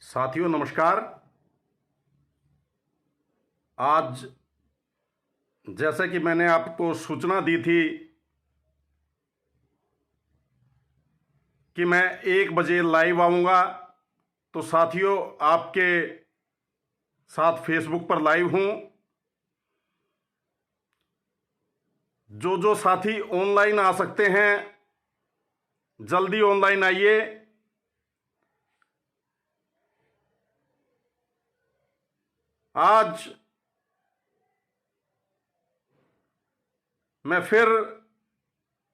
साथियों नमस्कार। आज जैसे कि मैंने आपको सूचना दी थी कि मैं 1 बजे लाइव आऊँगा, तो साथियों आपके साथ फेसबुक पर लाइव हूँ। जो साथी ऑनलाइन आ सकते हैं जल्दी ऑनलाइन आइए। आज मैं फिर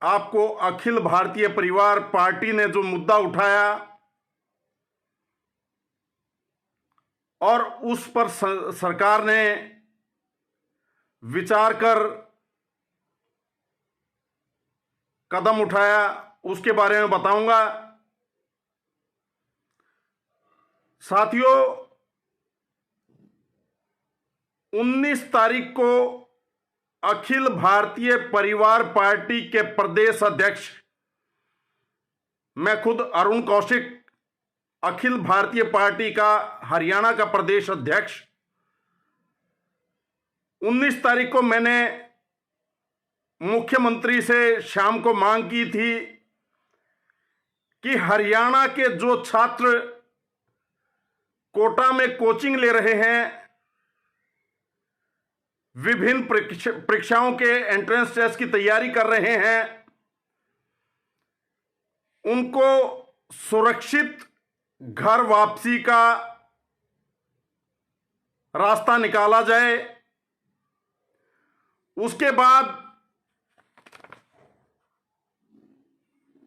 आपको अखिल भारतीय परिवार पार्टी ने जो मुद्दा उठाया और उस पर सरकार ने विचार कर कदम उठाया, उसके बारे में बताऊंगा। साथियों 19 तारीख को अखिल भारतीय परिवार पार्टी के प्रदेश अध्यक्ष, मैं खुद अरुण कौशिक, अखिल भारतीय पार्टी का हरियाणा का प्रदेश अध्यक्ष, 19 तारीख को मैंने मुख्यमंत्री से शाम को मांग की थी कि हरियाणा के जो छात्र कोटा में कोचिंग ले रहे हैं, विभिन्न परीक्षाओं के एंट्रेंस टेस्ट की तैयारी कर रहे हैं, उनको सुरक्षित घर वापसी का रास्ता निकाला जाए। उसके बाद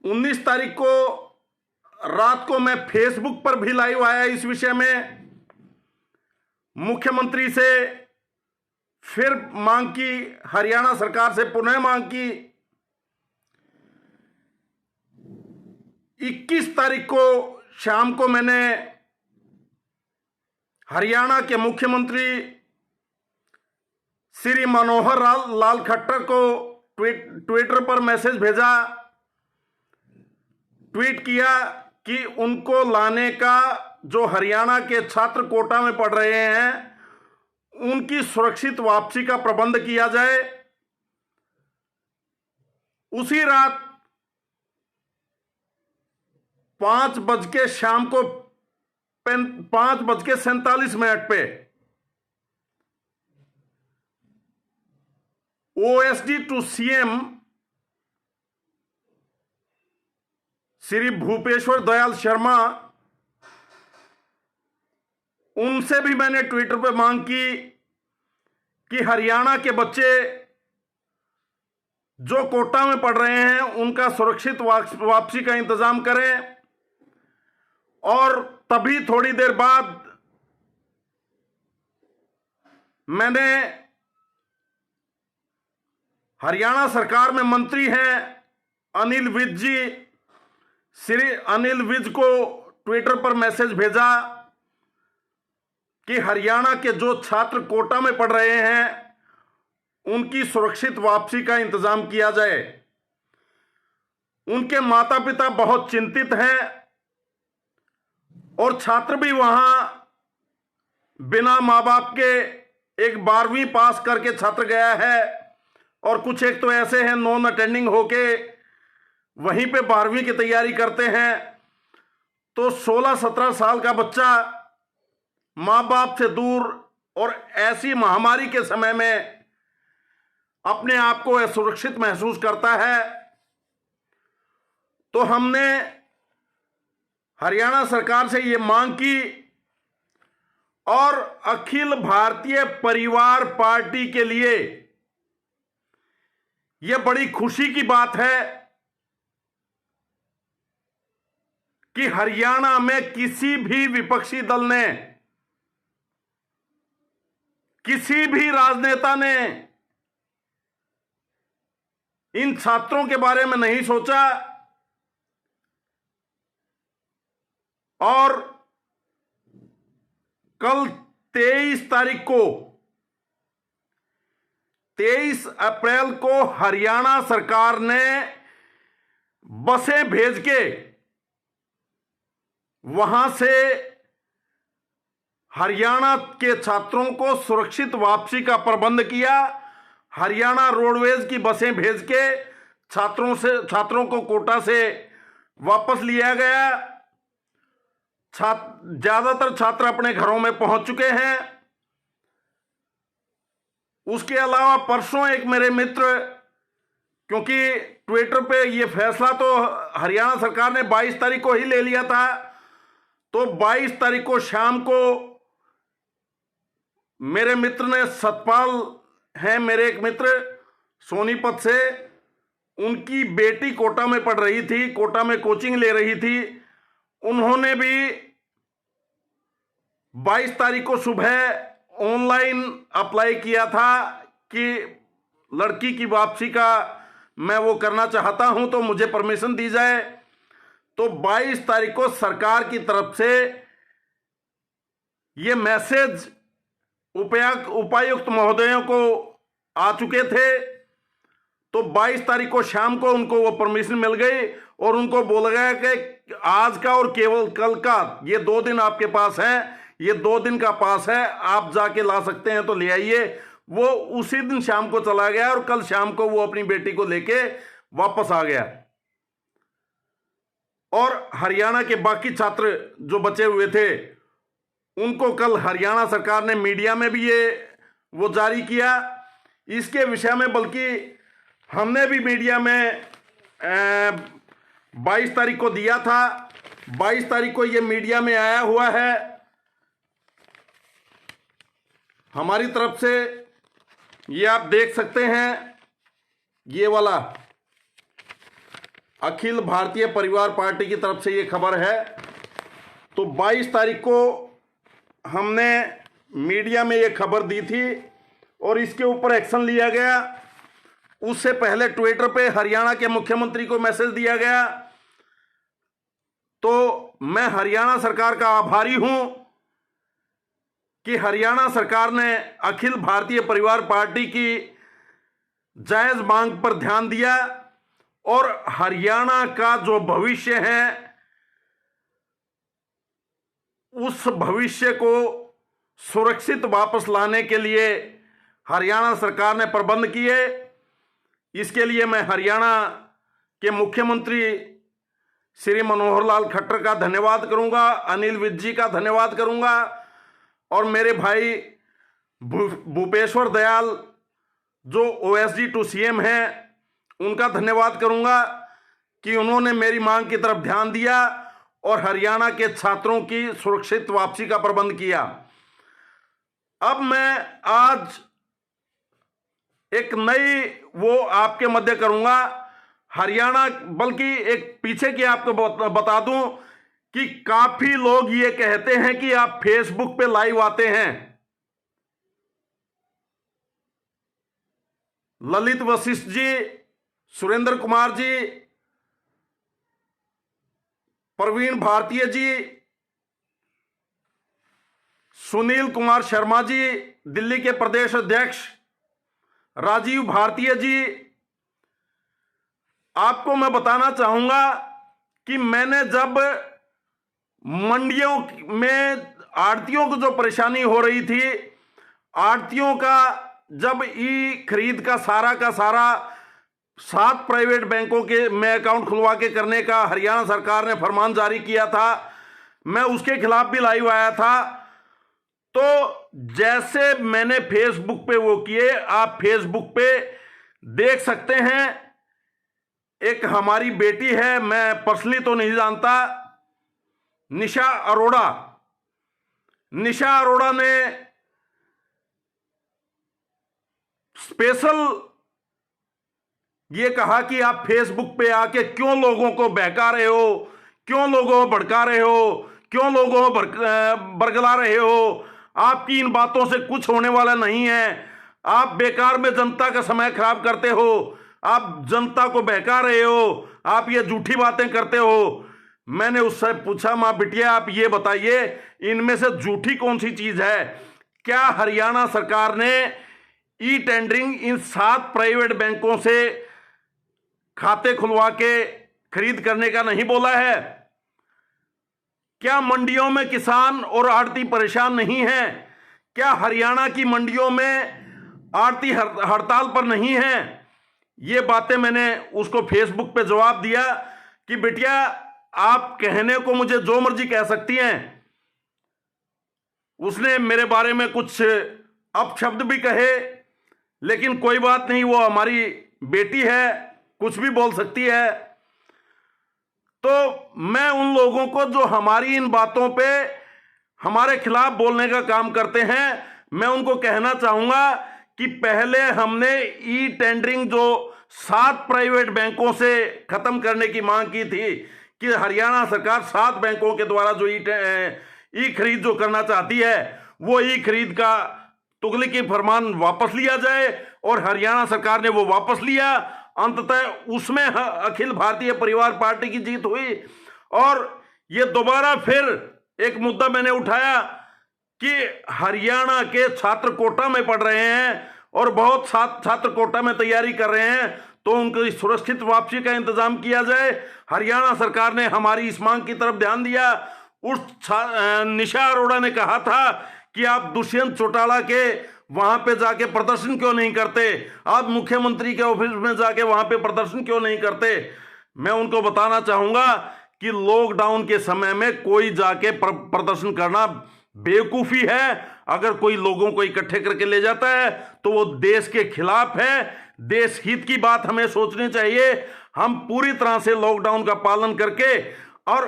19 तारीख को रात को मैं फेसबुक पर भी लाइव आया इस विषय में, मुख्यमंत्री से फिर मांग की, हरियाणा सरकार से पुनः मांग की। 21 तारीख को शाम को मैंने हरियाणा के मुख्यमंत्री श्री मनोहर लाल खट्टर को ट्विटर पर मैसेज भेजा, ट्वीट किया कि उनको लाने का, जो हरियाणा के छात्र कोटा में पढ़ रहे हैं, उनकी सुरक्षित वापसी का प्रबंध किया जाए। उसी रात 5:47 पे OSD to CM Shri Bhupeshwar Dayal Sharma, उनसे भी मैंने ट्विटर पे मांग की कि हरियाणा के बच्चे जो कोटा में पढ़ रहे हैं उनका सुरक्षित वापसी का इंतजाम करें। और तभी थोड़ी देर बाद मैंने हरियाणा सरकार में मंत्री हैं अनिल विज जी, श्री अनिल विज को ट्विटर पर मैसेज भेजा कि हरियाणा के जो छात्र कोटा में पढ़ रहे हैं उनकी सुरक्षित वापसी का इंतजाम किया जाए। उनके माता पिता बहुत चिंतित हैं और छात्र भी वहां बिना मां बाप के, एक 12वीं पास करके छात्र गया है और कुछ एक तो ऐसे हैं नॉन अटेंडिंग होके वहीं पे 12वीं की तैयारी करते हैं। तो 16-17 साल का बच्चा मां बाप से दूर और ऐसी महामारी के समय में अपने आप को असुरक्षित महसूस करता है। तो हमने हरियाणा सरकार से ये मांग की और अखिल भारतीय परिवार पार्टी के लिए यह बड़ी खुशी की बात है कि हरियाणा में किसी भी विपक्षी दल ने, किसी भी राजनेता ने इन छात्रों के बारे में नहीं सोचा। और कल 23 अप्रैल को हरियाणा सरकार ने बसें भेज के वहां से हरियाणा के छात्रों को सुरक्षित वापसी का प्रबंध किया। हरियाणा रोडवेज की बसें भेज के छात्रों को कोटा से वापस लिया गया। ज्यादातर छात्र अपने घरों में पहुंच चुके हैं। उसके अलावा परसों एक मेरे मित्र, क्योंकि ट्विटर पे ये फैसला तो हरियाणा सरकार ने 22 तारीख को ही ले लिया था, तो 22 तारीख को शाम को मेरे मित्र ने, सतपाल हैं मेरे एक मित्र सोनीपत से, उनकी बेटी कोटा में पढ़ रही थी, कोटा में कोचिंग ले रही थी, उन्होंने भी 22 तारीख को सुबह ऑनलाइन अप्लाई किया था कि लड़की की वापसी का मैं वो करना चाहता हूं, तो मुझे परमिशन दी जाए। तो 22 तारीख को सरकार की तरफ से ये मैसेज उपायुक्त महोदयों को आ चुके थे। तो 22 तारीख को शाम को उनको वो परमिशन मिल गई और उनको बोला गया कि आज का और केवल कल का ये 2 दिन आपके पास है, ये 2 दिन का पास है, आप जाके ला सकते हैं तो ले आइए। वो उसी दिन शाम को चला गया और कल शाम को वो अपनी बेटी को लेके वापस आ गया। और हरियाणा के बाकी छात्र जो बचे हुए थे उनको कल हरियाणा सरकार ने मीडिया में भी वो जारी किया इसके विषय में, बल्कि हमने भी मीडिया में 22 तारीख को दिया था। 22 तारीख को ये मीडिया में आया हुआ है हमारी तरफ से, ये आप देख सकते हैं, ये वाला अखिल भारतीय परिवार पार्टी की तरफ से ये खबर है। तो 22 तारीख को हमने मीडिया में ये खबर दी थी और इसके ऊपर एक्शन लिया गया। उससे पहले ट्विटर पे हरियाणा के मुख्यमंत्री को मैसेज दिया गया। तो मैं हरियाणा सरकार का आभारी हूं कि हरियाणा सरकार ने अखिल भारतीय परिवार पार्टी की जायज मांग पर ध्यान दिया और हरियाणा का जो भविष्य है उस भविष्य को सुरक्षित वापस लाने के लिए हरियाणा सरकार ने प्रबंध किए। इसके लिए मैं हरियाणा के मुख्यमंत्री श्री मनोहर लाल खट्टर का धन्यवाद करूंगा, अनिल विज जी का धन्यवाद करूंगा और मेरे भाई भूपेश्वर दयाल जो OSD to CM हैं उनका धन्यवाद करूंगा कि उन्होंने मेरी मांग की तरफ ध्यान दिया और हरियाणा के छात्रों की सुरक्षित वापसी का प्रबंध किया। अब मैं आज एक नई वो आपके मध्य करूंगा हरियाणा, बल्कि एक पीछे की आपको बता दूं कि काफी लोग ये कहते हैं कि आप फेसबुक पे लाइव आते हैं। ललित वशिष्ठ जी, सुरेंद्र कुमार जी, प्रवीण भारतीय जी, सुनील कुमार शर्मा जी, दिल्ली के प्रदेश अध्यक्ष राजीव भारतीय जी, आपको मैं बताना चाहूंगा कि मैंने जब मंडियों में आड़तियों को जो परेशानी हो रही थी, आड़तियों का जब खरीद का सारा 7 प्राइवेट बैंकों के में अकाउंट खुलवा के करने का हरियाणा सरकार ने फरमान जारी किया था, मैं उसके खिलाफ भी लाइव आया था। तो जैसे मैंने फेसबुक पे वो किए, आप फेसबुक पे देख सकते हैं। एक हमारी बेटी है, मैं पर्सनली तो नहीं जानता, निशा अरोड़ा ने स्पेशल ये कहा कि आप फेसबुक पे आके क्यों लोगों को बहका रहे हो, क्यों लोगों को भड़का रहे हो, क्यों लोगों को बरगला रहे हो, आपकी इन बातों से कुछ होने वाला नहीं है, आप बेकार में जनता का समय खराब करते हो, आप जनता को बहका रहे हो, आप ये झूठी बातें करते हो। मैंने उससे पूछा, मां बिटिया आप ये बताइए इनमें से झूठी कौन सी चीज है? क्या हरियाणा सरकार ने ई टेंडरिंग इन 7 प्राइवेट बैंकों से खाते खुलवा के खरीद करने का नहीं बोला है? क्या मंडियों में किसान और आड़ती परेशान नहीं है? क्या हरियाणा की मंडियों में आड़ती हड़ताल पर नहीं है? ये बातें मैंने उसको फेसबुक पे जवाब दिया कि बिटिया, आप कहने को मुझे जो मर्जी कह सकती हैं। उसने मेरे बारे में कुछ अपशब्द भी कहे, लेकिन कोई बात नहीं, वो हमारी बेटी है, कुछ भी बोल सकती है। तो मैं उन लोगों को जो हमारी इन बातों पे हमारे खिलाफ बोलने का काम करते हैं, मैं उनको कहना चाहूंगा कि पहले हमने ई टेंडरिंग जो 7 प्राइवेट बैंकों से खत्म करने की मांग की थी कि हरियाणा सरकार 7 बैंकों के द्वारा जो ई खरीद जो करना चाहती है, वो ई खरीद का तुगलकी फरमान वापस लिया जाए, और हरियाणा सरकार ने वो वापस लिया। अंततः उसमें अखिल भारतीय परिवार पार्टी की जीत हुई, और ये दोबारा फिर एक मुद्दा मैंने उठाया कि हरियाणा के छात्र कोटा में पढ़ रहे हैं और बहुत छात्र कोटा में तैयारी कर रहे हैं, तो उनकी सुरक्षित वापसी का इंतजाम किया जाए। हरियाणा सरकार ने हमारी इस मांग की तरफ ध्यान दिया। उस निशा अरोड़ा ने कहा था कि आप दुष्यंत चौटाला के वहां पे जाके प्रदर्शन क्यों नहीं करते, आप मुख्यमंत्री के ऑफिस में जाके वहां पे प्रदर्शन क्यों नहीं करते। मैं उनको बताना चाहूंगा कि लॉकडाउन के समय में कोई जाके प्रदर्शन करना बेवकूफी है। अगर कोई लोगों को इकट्ठे करके ले जाता है तो वो देश के खिलाफ है। देश हित की बात हमें सोचनी चाहिए। हम पूरी तरह से लॉकडाउन का पालन करके और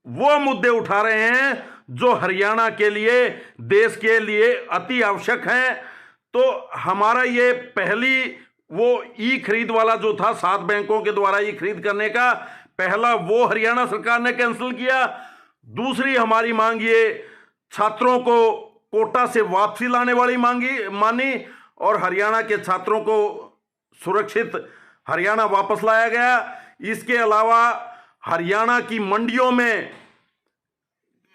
वो मुद्दे उठा रहे हैं जो हरियाणा के लिए, देश के लिए अति आवश्यक हैं। तो हमारा ये पहली वो ई खरीद वाला जो था 7 बैंकों के द्वारा ई खरीद करने का, पहला वो हरियाणा सरकार ने कैंसिल किया। दूसरी हमारी मांग ये छात्रों को कोटा से वापसी लाने वाली मानी, और हरियाणा के छात्रों को सुरक्षित हरियाणा वापस लाया गया। इसके अलावा हरियाणा की मंडियों में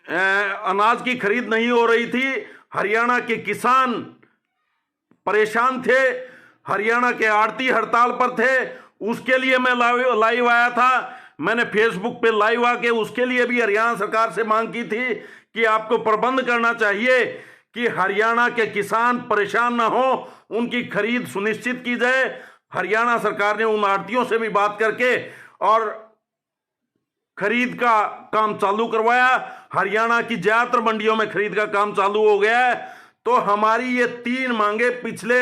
अनाज की खरीद नहीं हो रही थी, हरियाणा के किसान परेशान थे, हरियाणा के आड़ती हड़ताल पर थे। उसके लिए मैं लाइव आया था, मैंने फेसबुक पे लाइव आके उसके लिए भी हरियाणा सरकार से मांग की थी कि आपको प्रबंध करना चाहिए कि हरियाणा के किसान परेशान ना हो, उनकी खरीद सुनिश्चित की जाए। हरियाणा सरकार ने उन आड़तियों से भी बात करके और खरीद का काम चालू करवाया। हरियाणा की ज्यादातर मंडियों में खरीद का काम चालू हो गया है। तो हमारी ये 3 मांगे पिछले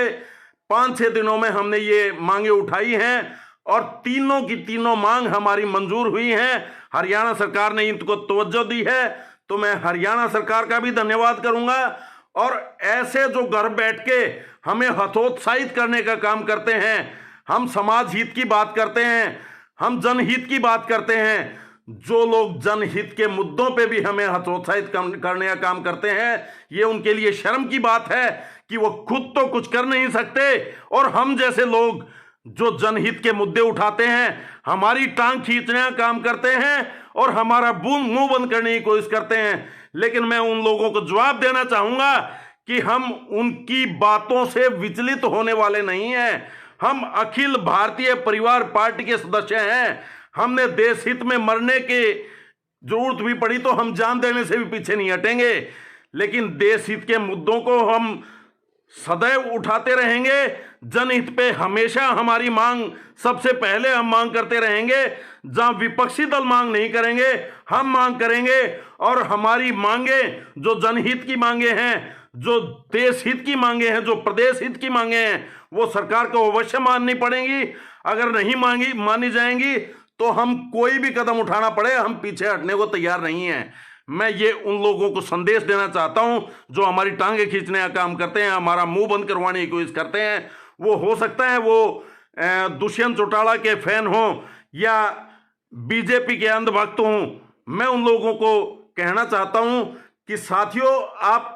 5-6 दिनों में हमने ये मांगे उठाई हैं, और तीनों की तीनों मांग हमारी मंजूर हुई हैं। हरियाणा सरकार ने इनको तवज्जो दी है, तो मैं हरियाणा सरकार का भी धन्यवाद करूंगा। और ऐसे जो घर बैठ के हमें हतोत्साहित करने का काम करते हैं, हम समाज हित की बात करते हैं, हम जनहित की बात करते हैं, जो लोग जनहित के मुद्दों पे भी हमें हतोत्साहित करने का काम करते हैं, ये उनके लिए शर्म की बात है कि वो खुद तो कुछ कर नहीं सकते, और हम जैसे लोग जो जनहित के मुद्दे उठाते हैं हमारी टांग खींचने का काम करते हैं और हमारा मुंह बंद करने की कोशिश करते हैं। लेकिन मैं उन लोगों को जवाब देना चाहूंगा कि हम उनकी बातों से विचलित होने वाले नहीं हैं। हम अखिल भारतीय परिवार पार्टी के सदस्य हैं। हमने देश हित में मरने की जरूरत भी पड़ी तो हम जान देने से भी पीछे नहीं हटेंगे, लेकिन देश हित के मुद्दों को हम सदैव उठाते रहेंगे। जनहित पे हमेशा हमारी मांग सबसे पहले हम मांग करते रहेंगे। जहां विपक्षी दल मांग नहीं करेंगे, हम मांग करेंगे, और हमारी मांगे जो जनहित की मांगे हैं, जो देश हित की मांगे हैं, जो प्रदेश हित की मांगे हैं, वो सरकार को अवश्य माननी पड़ेंगी। अगर नहीं मानी जाएंगी तो हम कोई भी कदम उठाना पड़े, हम पीछे हटने को तैयार नहीं हैं। मैं ये उन लोगों को संदेश देना चाहता हूं जो हमारी टांगे खींचने का काम करते हैं, हमारा मुंह बंद करवाने की कोशिश करते हैं। वो हो सकता है वो दुष्यंत चौटाला के फैन हों या बीजेपी के अंधभक्त हों। मैं उन लोगों को कहना चाहता हूं कि साथियों, आप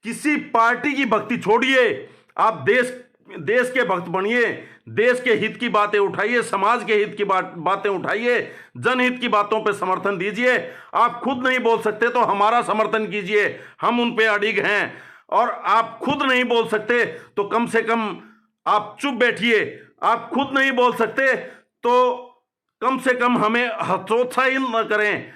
किसी पार्टी की भक्ति छोड़िए, आप देश के भक्त बनिए, देश के हित की बातें उठाइए, समाज के हित की बातें उठाइए, जनहित की बातों पे समर्थन दीजिए। आप खुद नहीं बोल सकते तो हमारा समर्थन कीजिए, हम उन पे अडिग हैं। और आप खुद नहीं बोल सकते तो कम से कम आप चुप बैठिए। आप खुद नहीं बोल सकते तो कम से कम हमें हतोत्साहित न करें।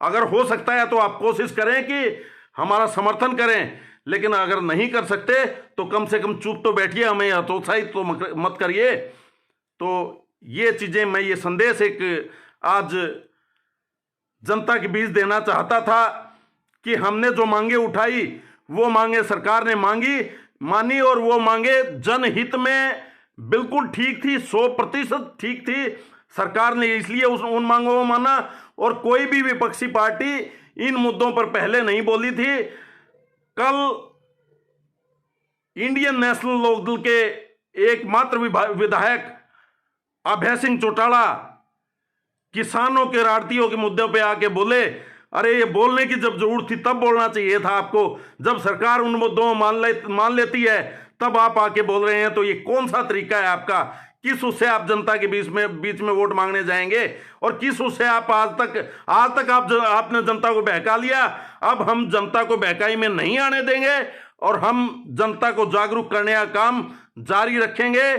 अगर हो सकता है तो आप कोशिश करें कि हमारा समर्थन करें, लेकिन अगर नहीं कर सकते तो कम से कम चुप तो बैठिए, हमें हतोत्साहित तो मत करिए। तो ये चीजें, मैं ये संदेश एक आज जनता के बीच देना चाहता था कि हमने जो मांगे उठाई वो मांगे सरकार ने मानी, और वो मांगे जनहित में बिल्कुल ठीक थी, 100% ठीक थी। सरकार ने इसलिए उन मांगों को माना, और कोई भी विपक्षी पार्टी इन मुद्दों पर पहले नहीं बोली थी। कल इंडियन नेशनल लोकदल के एकमात्र विधायक अभय सिंह चौटाला किसानों के, आड़तियों के मुद्दों पे आके बोले, अरे ये बोलने की जब जरूरत थी तब बोलना चाहिए था आपको, जब सरकार उन मुद्दों में मान लेती है तब आप आके बोल रहे हैं। तो ये कौन सा तरीका है आपका? किस उससे आप जनता के बीच में वोट मांगने जाएंगे? और किस उससे आप आज तक आपने जनता को बहका लिया। अब हम जनता को बहकाई में नहीं आने देंगे, और हम जनता को जागरूक करने का काम जारी रखेंगे।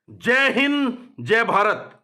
जय हिंद, जय भारत।